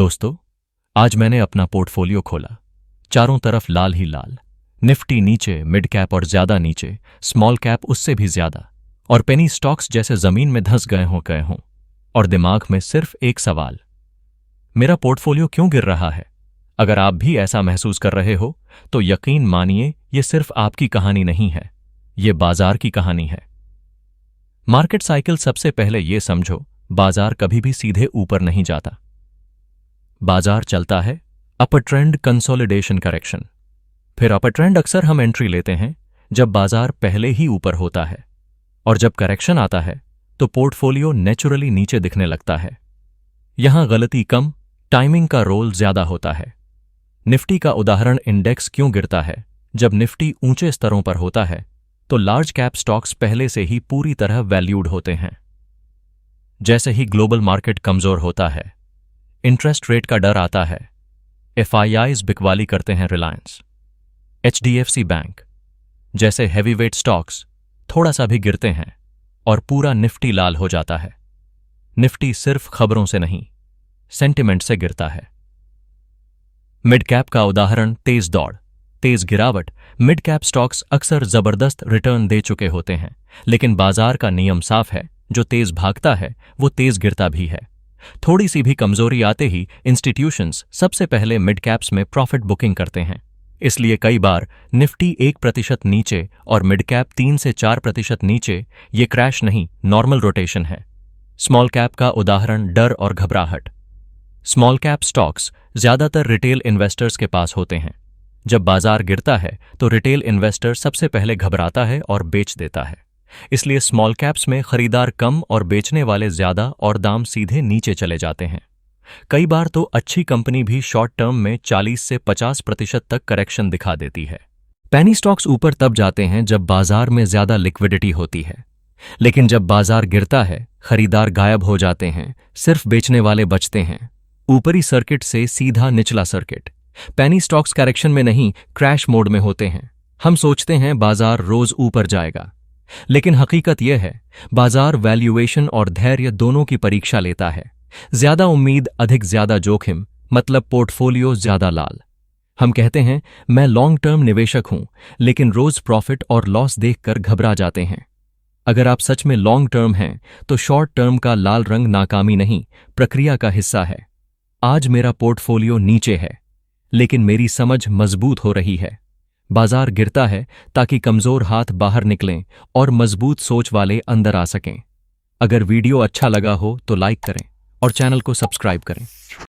दोस्तों, आज मैंने अपना पोर्टफोलियो खोला। चारों तरफ लाल ही लाल। निफ्टी नीचे, मिड कैप और ज्यादा नीचे, स्मॉल कैप उससे भी ज्यादा, और पेनी स्टॉक्स जैसे जमीन में धंस गए हों। और दिमाग में सिर्फ एक सवाल, मेरा पोर्टफोलियो क्यों गिर रहा है? अगर आप भी ऐसा महसूस कर रहे हो तो यकीन मानिए, ये सिर्फ आपकी कहानी नहीं है, ये बाजार की कहानी है। मार्केट साइकिल सबसे पहले ये समझो, बाजार कभी भी सीधे ऊपर नहीं जाता। बाजार चलता है अपर ट्रेंड, कंसोलिडेशन, करेक्शन। फिर अपर ट्रेंड अक्सर हम एंट्री लेते हैं जब बाजार पहले ही ऊपर होता है, और जब करेक्शन आता है तो पोर्टफोलियो नेचुरली नीचे दिखने लगता है। यहां गलती कम, टाइमिंग का रोल ज्यादा होता है। निफ्टी का उदाहरण, इंडेक्स क्यों गिरता है? जब निफ्टी ऊंचे स्तरों पर होता है तो लार्ज कैप स्टॉक्स पहले से ही पूरी तरह वैल्यूड होते हैं। जैसे ही ग्लोबल मार्केट कमजोर होता है, इंटरेस्ट रेट का डर आता है, FIIs बिकवाली करते हैं रिलायंस, HDFC बैंक जैसे हैवीवेट स्टॉक्स थोड़ा सा भी गिरते हैं और पूरा निफ्टी लाल हो जाता है। निफ्टी सिर्फ खबरों से नहीं, सेंटिमेंट से गिरता है। मिड कैप का उदाहरण, तेज दौड़, तेज गिरावट। मिड कैप स्टॉक्स अक्सर जबरदस्त रिटर्न दे चुके होते हैं, लेकिन बाजार का नियम साफ है, जो तेज भागता है वो तेज गिरता भी है। थोड़ी सी भी कमजोरी आते ही इंस्टीट्यूशंस सबसे पहले मिड कैप्स में प्रॉफिट बुकिंग करते हैं। इसलिए कई बार निफ्टी 1% नीचे और मिड कैप 3 से 4% नीचे, ये क्रैश नहीं, नॉर्मल रोटेशन है। स्मॉल कैप का उदाहरण, डर और घबराहट। स्मॉल कैप स्टॉक्स ज्यादातर रिटेल इन्वेस्टर्स के पास होते हैं। जब बाजार गिरता है तो रिटेल इन्वेस्टर सबसे पहले घबराता है और बेच देता है। इसलिए स्मॉल कैप्स में खरीदार कम और बेचने वाले ज्यादा, और दाम सीधे नीचे चले जाते हैं। कई बार तो अच्छी कंपनी भी शॉर्ट टर्म में 40 से 50% तक करेक्शन दिखा देती है। पेनी स्टॉक्स ऊपर तब जाते हैं जब बाजार में ज्यादा लिक्विडिटी होती है, लेकिन जब बाजार गिरता है खरीदार गायब हो जाते हैं, सिर्फ बेचने वाले बचते हैं। ऊपरी सर्किट से सीधा निचला सर्किट। पेनी स्टॉक्स करेक्शन में नहीं, क्रैश मोड में होते हैं। हम सोचते हैं बाजार रोज ऊपर जाएगा, लेकिन हकीकत यह है, बाजार वैल्यूएशन और धैर्य दोनों की परीक्षा लेता है। ज्यादा उम्मीद, अधिक ज्यादा जोखिम, मतलब पोर्टफोलियो ज्यादा लाल। हम कहते हैं मैं लॉन्ग टर्म निवेशक हूं, लेकिन रोज प्रॉफिट और लॉस देखकर घबरा जाते हैं। अगर आप सच में लॉन्ग टर्म हैं तो शॉर्ट टर्म का लाल रंग नाकामी नहीं, प्रक्रिया का हिस्सा है। आज मेरा पोर्टफोलियो नीचे है, लेकिन मेरी समझ मजबूत हो रही है। बाजार गिरता है ताकि कमजोर हाथ बाहर निकलें और मजबूत सोच वाले अंदर आ सकें। अगर वीडियो अच्छा लगा हो तो लाइक करें और चैनल को सब्सक्राइब करें।